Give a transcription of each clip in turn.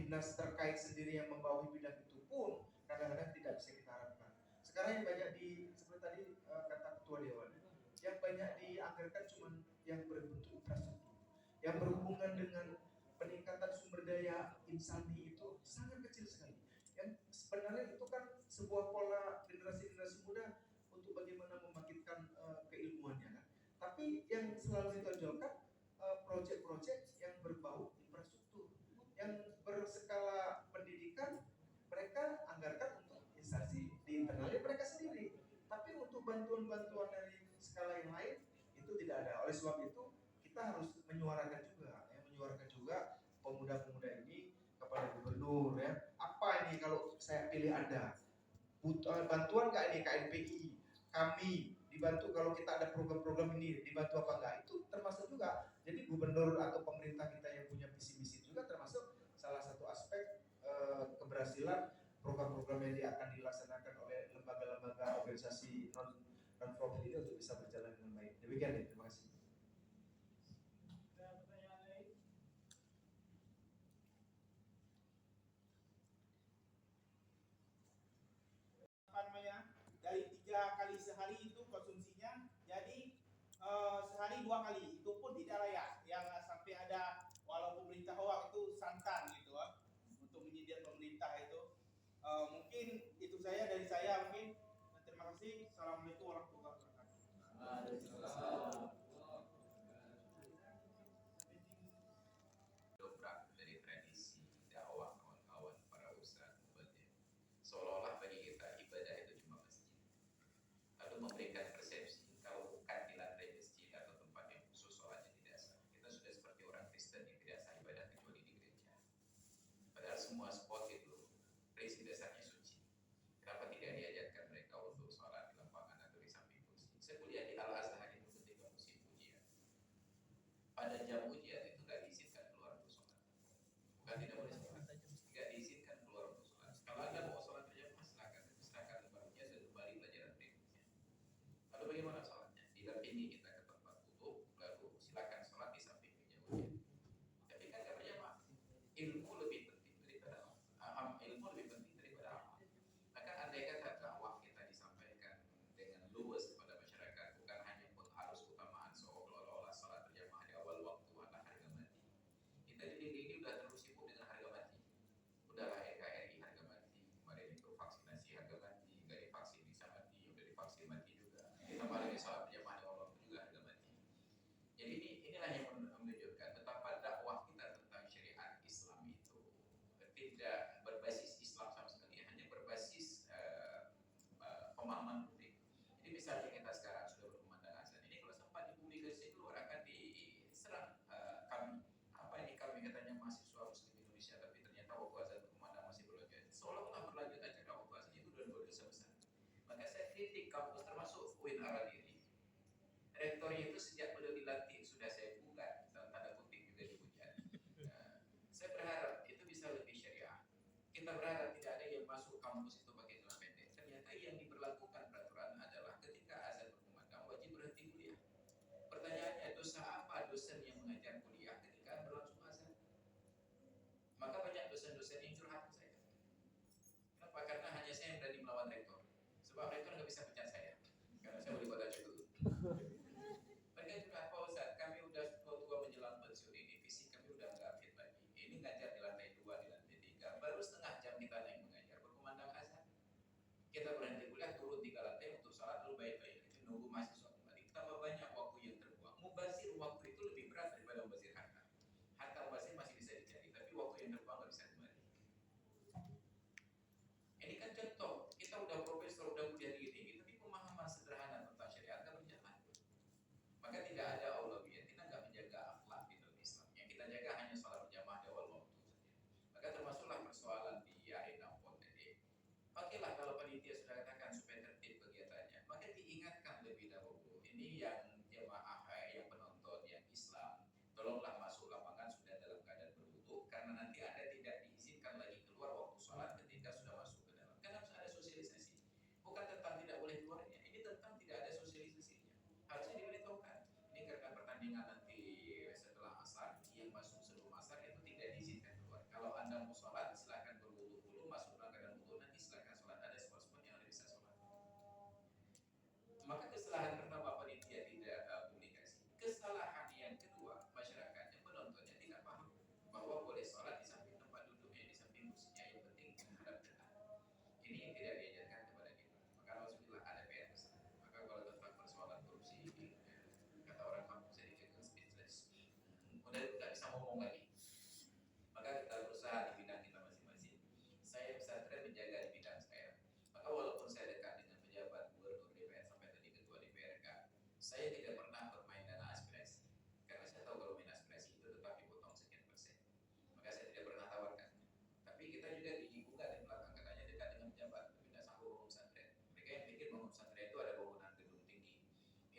dinas terkait sendiri yang membawahi bidang itu pun kadang-kadang tidak bisa kita harapkan. Sekarang yang banyak seperti tadi kata Ketua Dewan, yang banyak dianggarkan cuma yang berbentuk infrastruktur, yang berhubungan dengan peningkatan sumber daya insani itu sangat kecil sekali. Yang sebenarnya itu kan sebuah pola generasi-generasi muda untuk bagaimana membangkitkan keilmuannya kan. Tapi yang selalu ditonjolkan proyek-proyek yang berbau infrastruktur, yang berskala pendidikan mereka anggarkan untuk instansi di internalnya mereka sendiri. Tapi untuk bantuan-bantuan dari skala yang lain itu tidak ada. Oleh sebab itu kita harus menyuarakan juga pemuda-pemuda ini kepada gubernur ya. Apa ini kalau saya pilih Anda? Bantuan nggak ini KNPI? Kami dibantu kalau kita ada program-program ini dibantu apa enggak? Itu termasuk juga. Jadi gubernur atau pemerintah kita yang punya visi misi juga termasuk salah satu aspek keberhasilan program-program yang akan dilaksanakan oleh lembaga-lembaga organisasi non profit ini untuk bisa berjalan dengan baik. Demikian ya, terima kasih. Dari 3 kali sehari itu konsumsinya, jadi sehari 2 kali itu pun tidak layak. Yang sampai ada walaupun pemerintah hoak itu santan gitu untuk menyediakan pemerintah itu. Mungkin itu saya dari saya mungkin. Terima kasih. Assalamualaikum warahmatullahi wabarakatuh. Dobrak dari tradisi dakwah kawan-kawan para ustadz mubadzir. Seolah-olah bagi kita ibadah itu cuma masjid. Lalu memberikan persepsi kalau bukan di lantai masjid atau tempat yang khusus sholatnya tidak sah. Kita sudah seperti orang Kristen yang tidak sah ibadah kecuali di gereja. Padahal semua spot itu prinsip dasarnya suci. Kenapa tidak diajarkan mereka untuk sholat di lapangan atau di samping kursi? Saya kuliah di Al-Azhar itu ketika musim ujian. Pada jam ujian itu nggak diizinkan keluar untuk sholat. Bukan tidak boleh sholat, nggak diizinkan keluar untuk sholat. Kalau Anda mau sholat berjamaah silakan lebar ujian dan kembali pelajaran berikutnya. Lalu bagaimana sholatnya? Didampingi kita ke tempat wudhu, lalu silakan sholat di samping meja ujian. Tapi kan nggak berjamaah. Ilmu lebih penting daripada amal. Maka andai kata dakwah kita disampaikan dengan luas kepada masyarakat, bukan hanya harus utamaan seolah-olah salat berjamaah di awal waktu adalah harga mati. Kita di negeri ini udah terlalu sibuk dengan harga mati. Udahlah NKRI harga mati, kemarin itu vaksinasi harga mati, nggak divaksin bisa mati, udah divaksin mati juga. Ditambah lagi salat berjamaah di awal waktu juga harga mati. Jadi inilah yang menunjukkan betapa dakwah kita tentang syariat Islam itu tidak berbasis Islam sama sekali, hanya berbasis pemahaman publik. Jadi misalnya kita sekarang sudah berkumandang azan, ini kalau sempat dipublikasi keluar akan diserang kami. Apa ini kami katanya mahasiswa Muslim Indonesia, tapi ternyata waktu azan berkumandang masih berlanjut. Seolah-olah berlanjut acara waktu azan itu dua dosa besar. Maka saya kritik kampus termasuk UIN Aradiri. Rektornya itu sejak beliau dilantik sudah saya gugat, tanda kutip juga dihujat. Saya berharap itu bisa lebih syariah. Kita berharap tidak ada yang masuk kampus itu pakai celana pendek. Ternyata yang diberlakukan peraturan adalah ketika azan berkumandang wajib berhenti kuliah. Pertanyaannya, dosa apa dosen yang mengajar kuliah ketika berlangsung azan? Maka banyak dosen-dosen yang curhat ke saya. Kenapa? Karena hanya saya yang berani melawan rektor. Sebab rektor nggak bisa pecat saya, karena saya boleh kota dulu. Mereka curhat, Pak Ustaz, kami udah tua menjelang pensiun ini, fisik kami udah nggak fit lagi. Ini ngajar di lantai 2, di lantai 3, baru setengah jam kita naik mengajar, berkumandang azan. Kita berhenti kuliah, turun 3 lantai untuk sholat, lalu baik-baik kita nunggu mahasiswa kembali. Tambah banyak waktu yang terbuang. Mubazir waktu itu lebih berat daripada mubazir harta. Harta mubazir masih bisa dicari, tapi waktu yang terbuang nggak bisa kembali. Ini kan contoh, kita udah profesor, udah kuliah tinggi, tapi pemahaman sederhana tentang syariat nggak berjalan. Maka tidak ada aulawiyah, kita nggak menjaga akhlak di dalam Islam. Yang kita jaga hanya sholat berjamaah di awal waktu saja. Maka termasuklah persoalan di arena pon tadi. Pakailah kalau panitia sudah katakan supaya tertib kegiatannya, maka diingatkan lebih dahulu. Ini yang jemaah, yang penonton, yang Islam, tolonglah masuk lapangan sudah dalam keadaan berwudu, karena nanti Anda tidak diizinkan lagi keluar waktu sholat ketika sudah masuk ke dalam. Kan harus ada sosialisasi. Bukan tentang tidak boleh keluarnya, ini tentang tidak ada sosialisasinya. Harusnya diberitahukan. Ini karena pertandingan nanti setelah asar, yang masuk sebelum asar itu tidak diizinkan keluar. Kalau Anda mau sholat, Saya tidak pernah bermain dana aspirasi karena saya tahu kalau main aspirasi itu tetap dipotong sekian persen. Maka saya tidak pernah tawarkan. Tapi kita juga digugat di belakang katanya dekat dengan pejabat, tapi tidak sanggup bangun pesantren. Mereka yang pikir bangun pesantren itu ada bangunan gedung tinggi.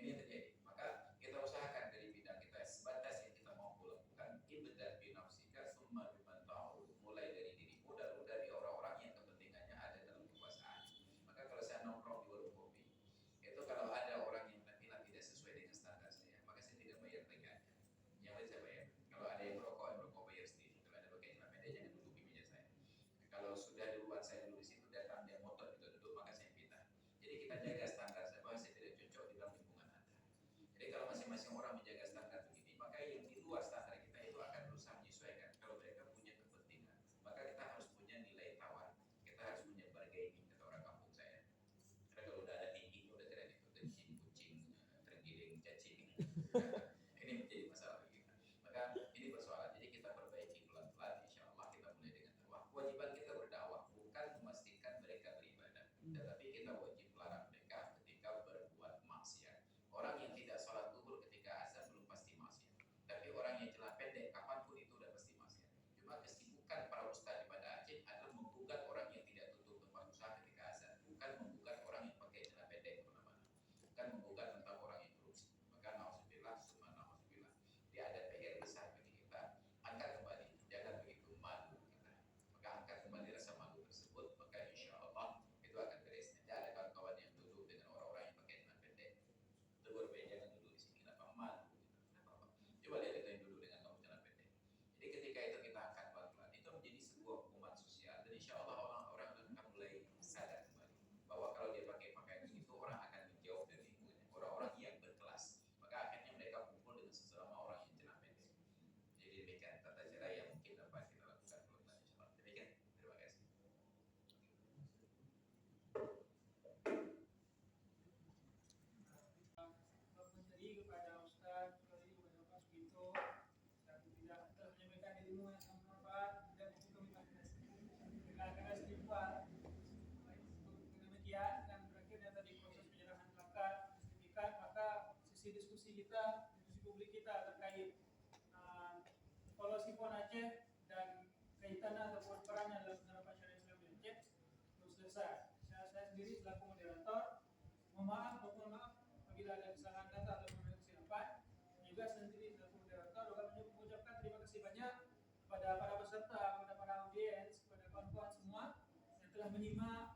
Ini yang terjadi. Maka kita usahakan dari bidang kita sebatas yang kita mampu lakukan. Ibda binafsika summa biman ta'ud, mulai dari dirimu lalu dari orang-orang yang kepentingannya ada dalam kekuasaan. Maka kalau saya nongkrong di warung kopi, itu kalau ada orang yang tampilan tidak sesuai dengan standar saya, maka saya tidak bayar mereka. Yang lain saya bayar. Kalau ada yang merokok bayar sendiri. Kalau ada pakai celana pendek jangan tutupi meja saya. Kalau sudah duluan saya dulu di situ datang dia motor juga duduk, maka saya pindah. Jadi kita jaga standar saya bahwa saya tidak cocok di dalam lingkungan Anda. Jadi kalau masing-masing orang menjaga standar begini, maka yang di luar standar kita itu akan berusaha menyesuaikan. Kalau mereka punya kepentingan, maka kita harus punya nilai tawar. Kita harus punya bargaining, kata orang kampung saya. Karena kalau udah ada tinggi, udah tidak ikutin kucing, tergiling, cacing. Ini menjadi masalah bagi kita. Maka ini persoalan. Jadi kita perbaiki pelan-pelan. Insya Allah kita mulai dengan dakwah. Kewajiban kita berdakwah bukan memastikan mereka beribadah, tetapi kita wajib melarang mereka ketika berbuat maksiat. Orang yang tidak sholat zuhur ketika azan belum pasti maksiat. Tapi orang yang celana pendek kapanpun itu udah pasti maksiat. Cuma kesibukan para ustadz pada Aceh adalah menggugat orang yang tidak tutup tempat usaha ketika azan, bukan menggugat orang yang pakai celana pendek kemana-mana, bukan menggugat tentang orang yang korupsi. Maka nauzubillah, summa nauzubillah. Dia ada PR besar bagi kita. Angkat kembali, jangan begitu malu kita. Maka angkat kembali rasa malu tersebut, maka insya Allah itu akan beres. Nanti ada kawan-kawan yang duduk dengan orang-orang yang pakai celana pendek. Tegur, jangan duduk di sini, kenapa malu? Kenapa? Coba lihat itu yang duduk dengan kamu celana pendek. Jadi ketika itu kita angkat pelan-pelan, itu menjadi sebuah hukuman sosial. Dan insya Allah orang-orang akan mulai sadar kembali bahwa kalau dia pakai pakaian itu orang akan menjauh dari lingkungannya. Orang-orang yang berkelas, maka akhirnya mereka kumpul dengan sesama orang yang celana pendek. Jadi demikian tata cara yang mungkin dapat kita lakukan pelan-pelan insya Allah. Demikian, terima kasih. Jadi kepada Ustaz, kepada Pak Sugito, dan tidak telah menyampaikan ilmu yang sangat bermanfaat dan untuk dengan istighfar. Demikian dan berakhirnya tadi proses penyerahan plakat, sertifikat, maka sisi diskusi kita, diskusi publik kita terkait evaluasi PON Aceh dan kaitannya ataupun perannya dalam penerapan syariat Islam di Aceh belum selesai. Saya sendiri selaku moderator, mohon maaf apabila ada kesalahan kata atau kesilapan. Juga sendiri selaku moderator mengucapkan terima kasih banyak kepada para peserta, kepada para audiens, kepada kawan-kawan semua yang telah menyimak